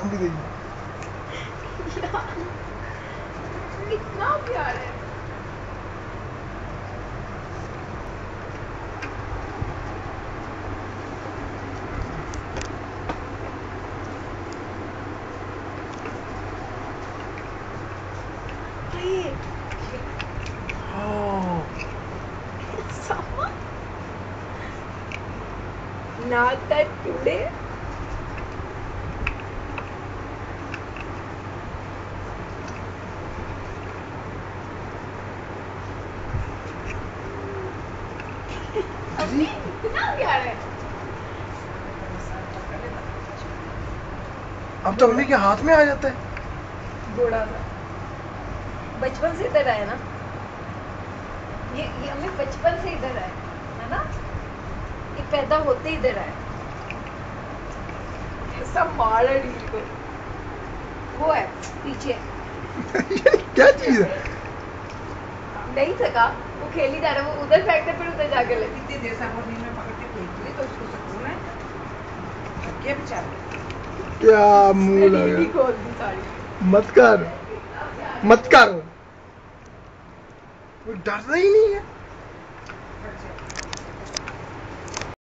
भी देगी। कितना प्यार है। Not that today. अभी इतना प्यार है। अब तो अम्मी के हाथ में आ जाता है। बूढ़ा सा बचपन से इधर है ना, ये हमें बचपन से इधर है ना, ये पैदा होते इधर है। सब मार है डील को, वो है पीछे। क्या चीज है? नहीं थका, वो खेल ही जा रहा है, वो उधर फेंकते फिर उधर जाके ले। इतनी देर से हम नींद में पकड़ के फेंक दिए तो उसको सुकून है क्या बेचारा। क्या मुंह लगा, खोल दी सारी। मत कर मत कर, वो डर रही नहीं है।